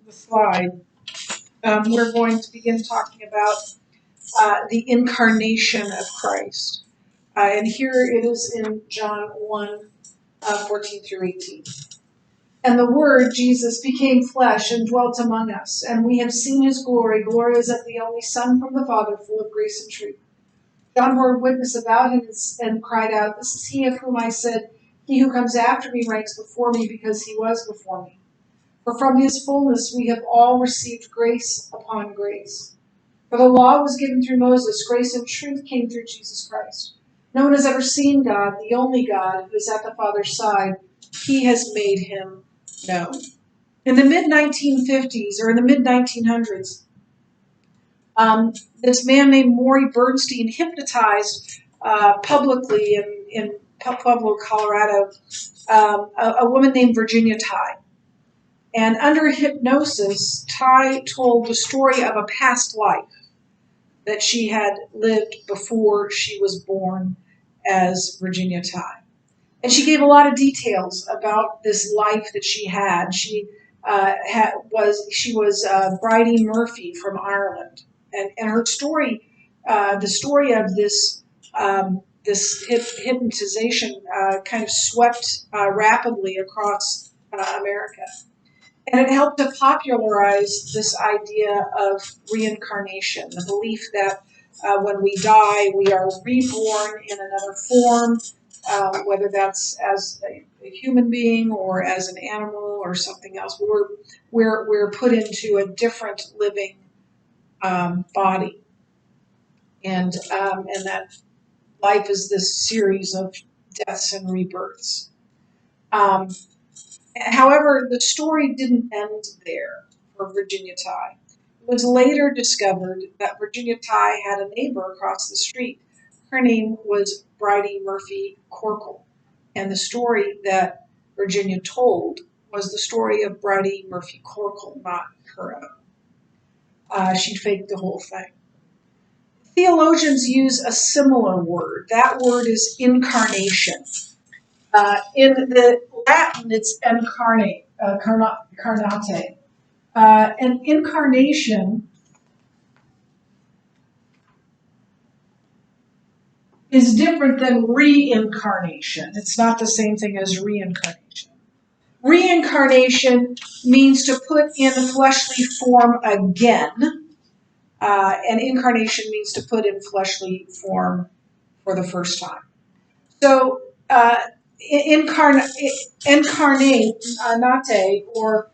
the slide, we're going to begin talking about the incarnation of Christ. And here it is in John 1, 14 through 18. And the Word, Jesus, became flesh and dwelt among us, and we have seen his glory. Glory as of the only Son from the Father, full of grace and truth. John bore witness about him and cried out, "This is he of whom I said, he who comes after me ranks before me, because he was before me. For from his fullness we have all received grace upon grace. For the law was given through Moses, grace and truth came through Jesus Christ. No one has ever seen God, the only God, who is at the Father's side. He has made him known." In the mid-1950s, or in the mid-1900s, this man named Maury Bernstein hypnotized publicly in Pueblo, Colorado, a woman named Virginia Tighe. And under hypnosis, Tighe told the story of a past life that she had lived before she was born as Virginia Tighe. And she gave a lot of details about this life that she had. She was Bridie Murphy from Ireland, and her story, the story of this hypnotization, kind of swept rapidly across America, and it helped to popularize this idea of reincarnation, the belief that when we die, we are reborn in another form. Whether that's as a human being or as an animal or something else, we're put into a different living body, and that life is this series of deaths and rebirths. However, the story didn't end there for Virginia Tighe. It was later discovered that Virginia Tighe had a neighbor across the street. Her name was Bridie Murphy Corkle, and the story that Virginia told was the story of Bridie Murphy Corkle, not her own. She faked the whole thing. Theologians use a similar word. That word is incarnation. In the Latin, it's incarnate, carnate. And incarnation is different than reincarnation. It's not the same thing as reincarnation. Reincarnation means to put in fleshly form again, and incarnation means to put in fleshly form for the first time. So, incarnate, or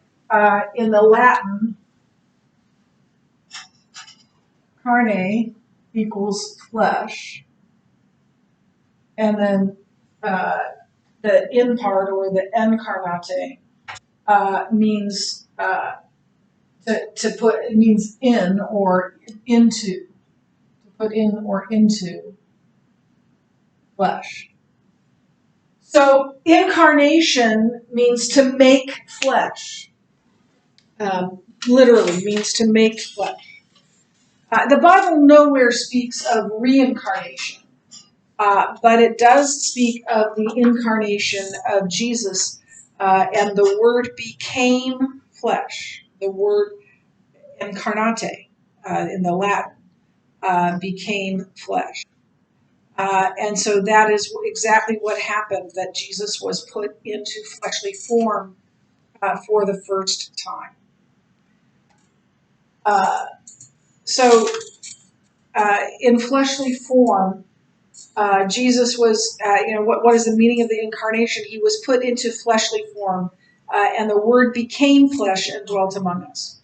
in the Latin, carne equals flesh, and then the in part, or the incarnate, means to put. It means in or into, to put in or into flesh. So incarnation means to make flesh. Literally means to make flesh. The Bible nowhere speaks of reincarnation, but it does speak of the incarnation of Jesus, and the Word became flesh. The word incarnate in the Latin became flesh. And so that is exactly what happened, that Jesus was put into fleshly form for the first time. So in fleshly form, Jesus was, what is the meaning of the incarnation? He was put into fleshly form, and the Word became flesh and dwelt among us.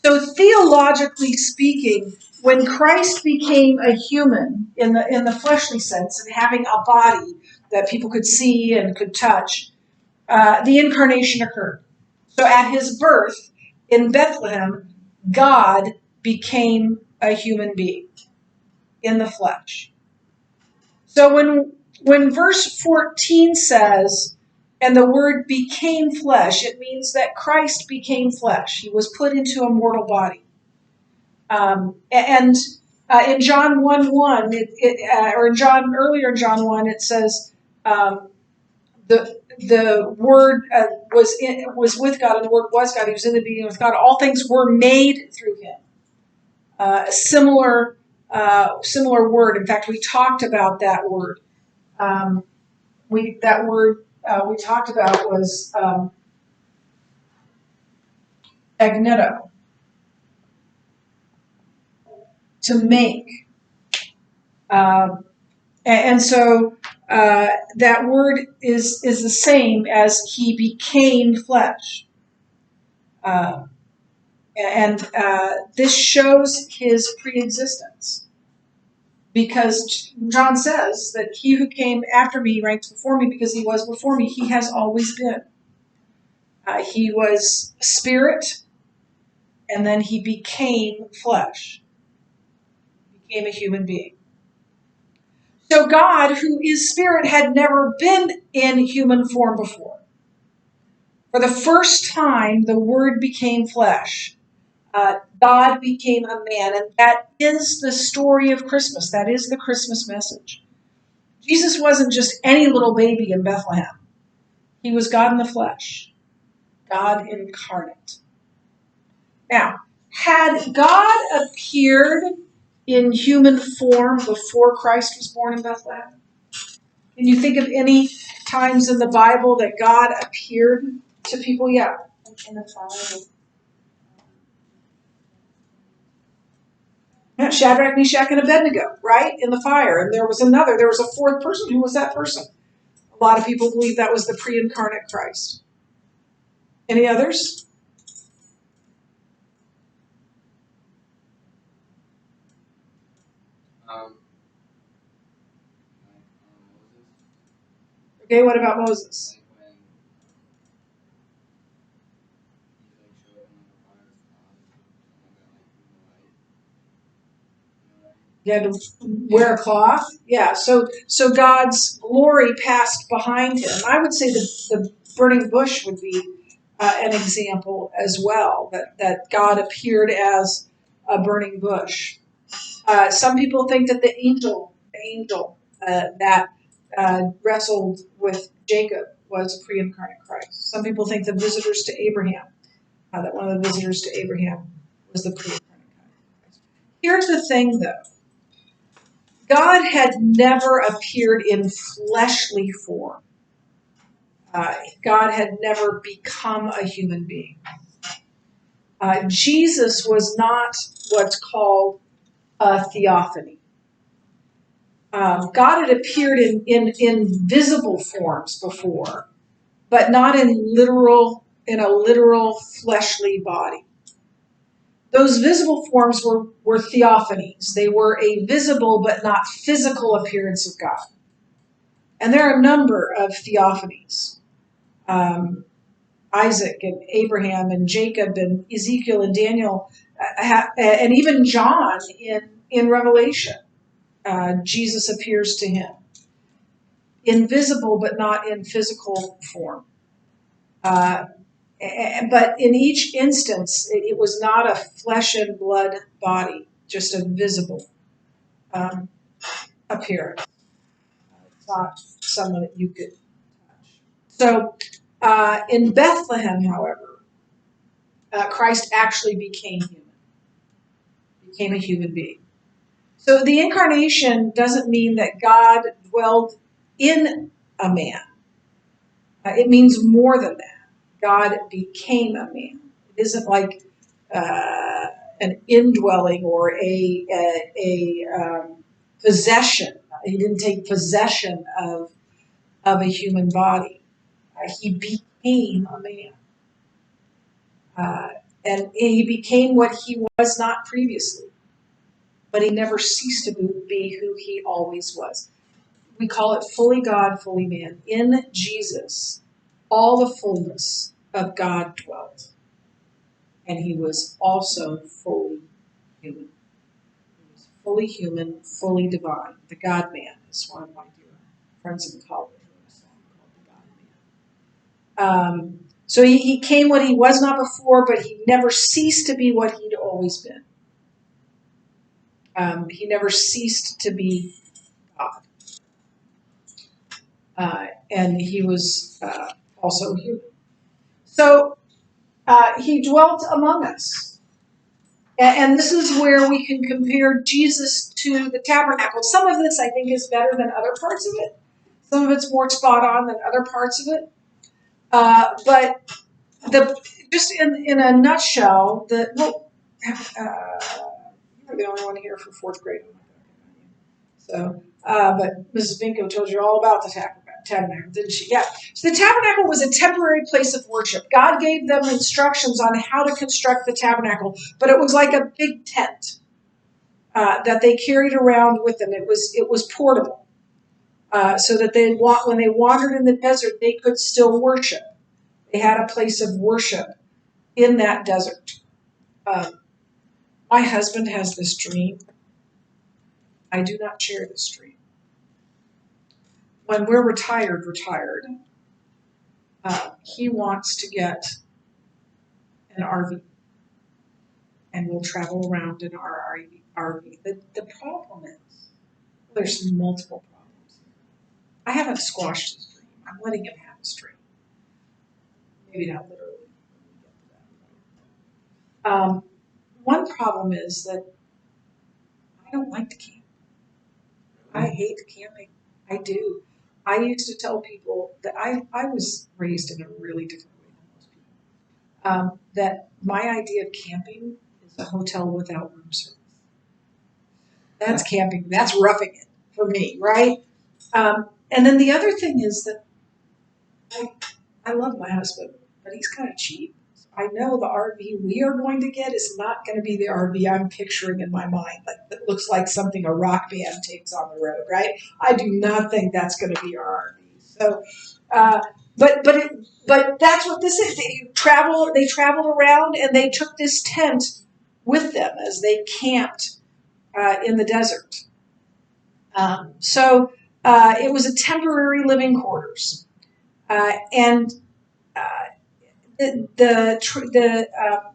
So theologically speaking, when Christ became a human in the fleshly sense and having a body that people could see and could touch, the incarnation occurred. So at his birth in Bethlehem, God became a human being in the flesh. So when verse 14 says, "And the Word became flesh," it means that Christ became flesh. He was put into a mortal body. In John 1:1, earlier in John 1, it says, the Word was with God, and the Word was God. He was in the beginning with God. All things were made through him. A similar word. In fact, we talked about that word. We talked about was agneto, to make. And so that word is the same as he became flesh. And this shows his preexistence. Because John says that he who came after me ranks before me because he was before me. He has always been. He was spirit, and then he became flesh, became a human being. So God, who is spirit, had never been in human form before. For the first time, the Word became flesh. God became a man, and that is the story of Christmas. That is the Christmas message. Jesus wasn't just any little baby in Bethlehem. He was God in the flesh, God incarnate. Now, had God appeared in human form before Christ was born in Bethlehem? Can you think of any times in the Bible that God appeared to people? Yeah. In the fire. Shadrach, Meshach, and Abednego, right? In the fire. And there was a fourth person. Who was that person? A lot of people believe that was the pre-incarnate Christ. Any others? Okay, what about Moses? He had to wear a cloth. Yeah, so God's glory passed behind him. I would say the burning bush would be an example as well, that God appeared as a burning bush. Some people think that the angel that wrestled with Jacob was a pre-incarnate Christ. Some people think the visitors to Abraham, that one of the visitors to Abraham was the pre-incarnate Christ. Here's the thing, though. God had never appeared in fleshly form. God had never become a human being. Jesus was not what's called a theophany. God had appeared in visible forms before, but not in a literal fleshly body. Those visible forms were theophanies. They were a visible but not physical appearance of God. And there are a number of theophanies. Isaac and Abraham and Jacob and Ezekiel and Daniel, and even John in Revelation. Jesus appears to him. Invisible but not in physical form. But in each instance, it was not a flesh and blood body, just a visible appearance. It's not someone that you could touch. So in Bethlehem, however, Christ actually became a human being. So the incarnation doesn't mean that God dwelled in a man. It means more than that. God became a man. It isn't like an indwelling or a possession. He didn't take possession of a human body. He became a man. And he became what he was not previously. But he never ceased to be who he always was. We call it fully God, fully man. In Jesus, all the fullness of God dwelt. And he was also fully human. He was fully human, fully divine. The God-man is one of my dear friends in college wrote a song called The God-Man. So he came what he was not before, but he never ceased to be what he'd always been. He never ceased to be God. and he was also human. So he dwelt among us. And this is where we can compare Jesus to the tabernacle. Some of this, I think, is better than other parts of it. Some of it's more spot on than other parts of it. But just in a nutshell, you're the only one here for fourth grade. So, but Mrs. Vinko told you all about the tabernacle, didn't she? Yeah. So the tabernacle was a temporary place of worship. God gave them instructions on how to construct the tabernacle, but it was like a big tent that they carried around with them. It was portable, so that when they wandered in the desert, they could still worship. They had a place of worship in that desert. My husband has this dream. I do not share this dream. When we're retired, he wants to get an RV, and we'll travel around in our RV. The problem is, there's multiple problems. I haven't squashed his dream. I'm letting him have his dream. Maybe not literally. One problem is that I don't like to camp. I hate camping. I do. I used to tell people that I was raised in a really different way than most people. That my idea of camping is a hotel without room service. That's camping. That's roughing it for me, right? And then the other thing is that I love my husband, but he's kind of cheap. So I know the RV we are going to get is not going to be the RV I'm picturing in my mind. That looks like something a rock band takes on the road, right? I do not think that's going to be our RV. So, but that's what this is. They traveled around, and they took this tent with them as they camped in the desert. So it was a temporary living quarters, and the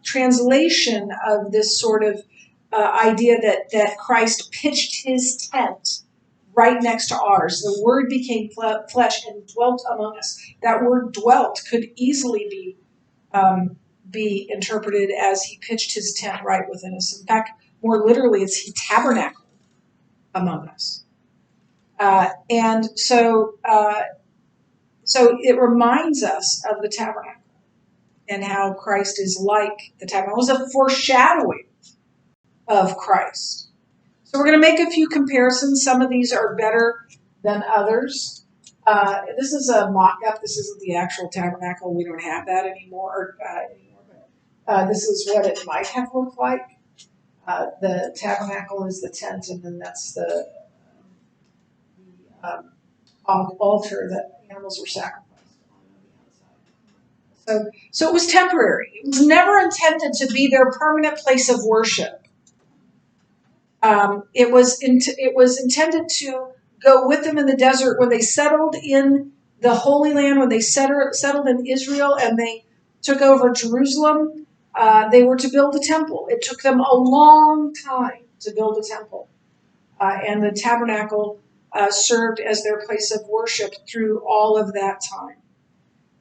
translation of this sort of idea that Christ pitched his tent right next to ours. The Word became flesh and dwelt among us. That word "dwelt" could easily be interpreted as he pitched his tent right within us. In fact, more literally, it's he tabernacled among us. And so it reminds us of the tabernacle and how Christ is like the tabernacle. It was a foreshadowing of Christ. So we're going to make a few comparisons. Some of these are better than others. This is a mock-up. This isn't the actual tabernacle. We don't have that anymore. But this is what it might have looked like. The tabernacle is the tent, and then that's the altar that animals were sacrificed on the outside. So it was temporary. It was never intended to be their permanent place of worship. It was intended to go with them in the desert when they settled in the Holy Land, when they settled in Israel and they took over Jerusalem. They were to build a temple. It took them a long time to build a temple. And the tabernacle served as their place of worship through all of that time.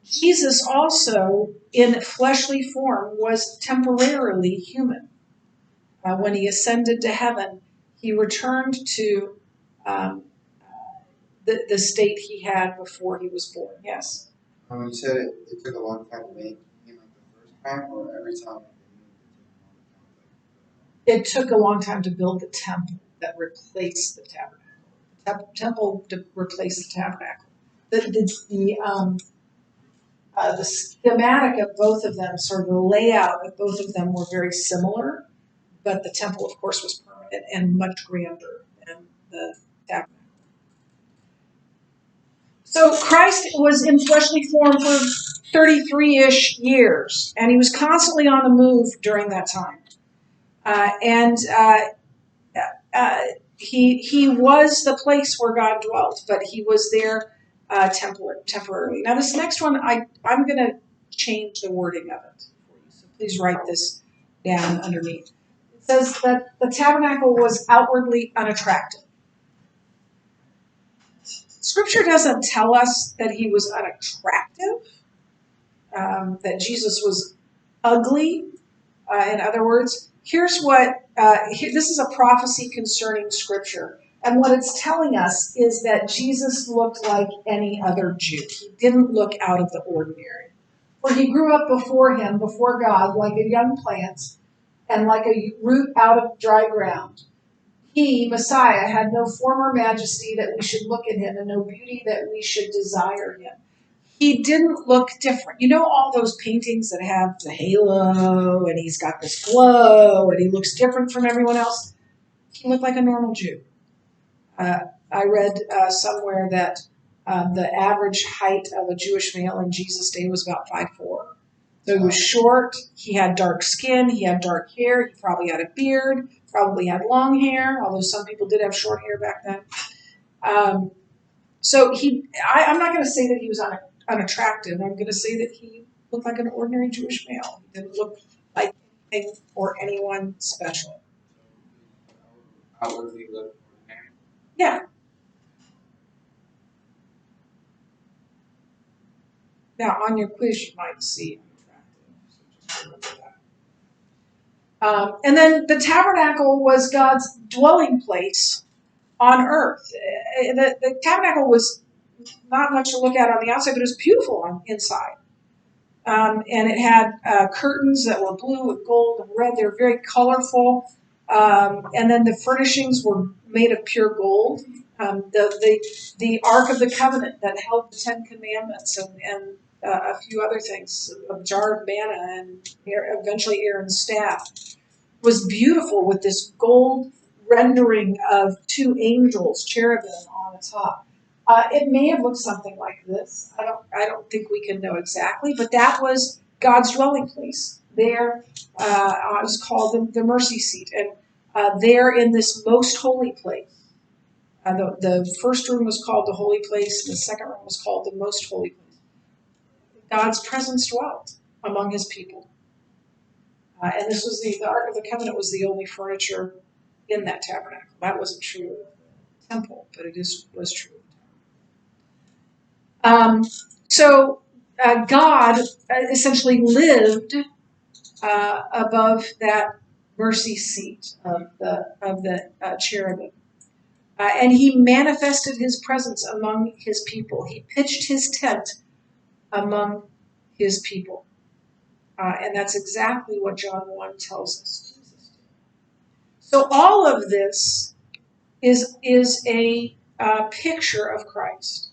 Jesus also, in fleshly form, was temporarily human. When he ascended to heaven, he returned to the state he had before he was born. Yes? You said it took a long time to make him like the first time, or every time? It took a long time to build the temple that replaced the tabernacle. The temple to replace the tabernacle. The schematic of both of them, sort of the layout of both of them, were very similar, but the temple, of course, was permanent and much grander than the tabernacle. So Christ was in fleshly form for 33-ish years, and he was constantly on the move during that time. He was the place where God dwelt, but he was there temporarily. Now this next one, I'm going to change the wording of it for you, so please write this down underneath. It says that the tabernacle was outwardly unattractive. Scripture doesn't tell us that he was unattractive, that Jesus was ugly. In other words, here's what, this is a prophecy concerning Scripture. And what it's telling us is that Jesus looked like any other Jew. He didn't look out of the ordinary. For he grew up before him, before God, like a young plant and like a root out of dry ground. He, Messiah, had no form or majesty that we should look at him, and no beauty that we should desire him. He didn't look different. You know all those paintings that have the halo, and he's got this glow, and he looks different from everyone else? He looked like a normal Jew. I read somewhere that the average height of a Jewish male in Jesus' day was about 5'4". So he was short, he had dark skin, he had dark hair, he probably had a beard, probably had long hair, although some people did have short hair back then. I'm not going to say that he was unattractive. I'm going to say that he looked like an ordinary Jewish male. He didn't look like anything or anyone special. Outwardly look ordinary. Yeah. Now, on your quiz, you might see unattractive. So just remember that. And then the tabernacle was God's dwelling place on earth. The tabernacle was not much to look at on the outside, but it was beautiful on inside. And it had curtains that were blue with gold and red. They were very colorful. And then the furnishings were made of pure gold. The Ark of the Covenant that held the Ten Commandments and a few other things, a jar of manna and eventually Aaron's staff, was beautiful with this gold rendering of two angels, cherubim on the top. It may have looked something like this. I don't think we can know exactly, but that was God's dwelling place. There, it was called the mercy seat, and there in this most holy place. The first room was called the holy place, and the second room was called the most holy place. God's presence dwelt among his people. And this was the Ark of the Covenant was the only furniture in that tabernacle. That wasn't true of the temple, but it was true. So God essentially lived above that mercy seat of the cherubim, and he manifested his presence among his people. He pitched his tent among his people, and that's exactly what John 1 tells us Jesus did. So all of this is a picture of Christ.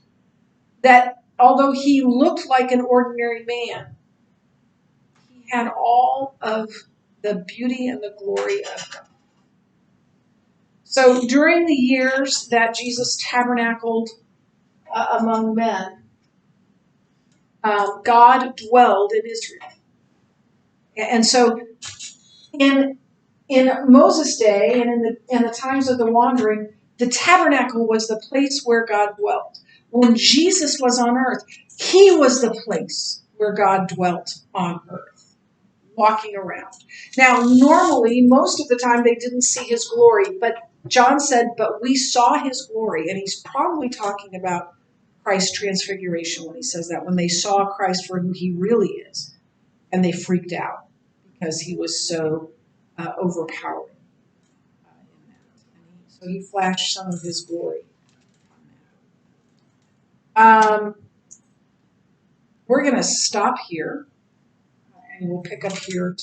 That although he looked like an ordinary man, he had all of the beauty and the glory of God. So during the years that Jesus tabernacled among men, God dwelled in Israel. And so in Moses' day and in the times of the wandering, the tabernacle was the place where God dwelt. When Jesus was on earth, he was the place where God dwelt on earth, walking around. Now, normally, most of the time, they didn't see his glory, but John said, but we saw his glory, and he's probably talking about Christ's transfiguration when he says that, when they saw Christ for who he really is, and they freaked out because he was so overpowering in that. So he flashed some of his glory. We're going to stop here, and we'll pick up here.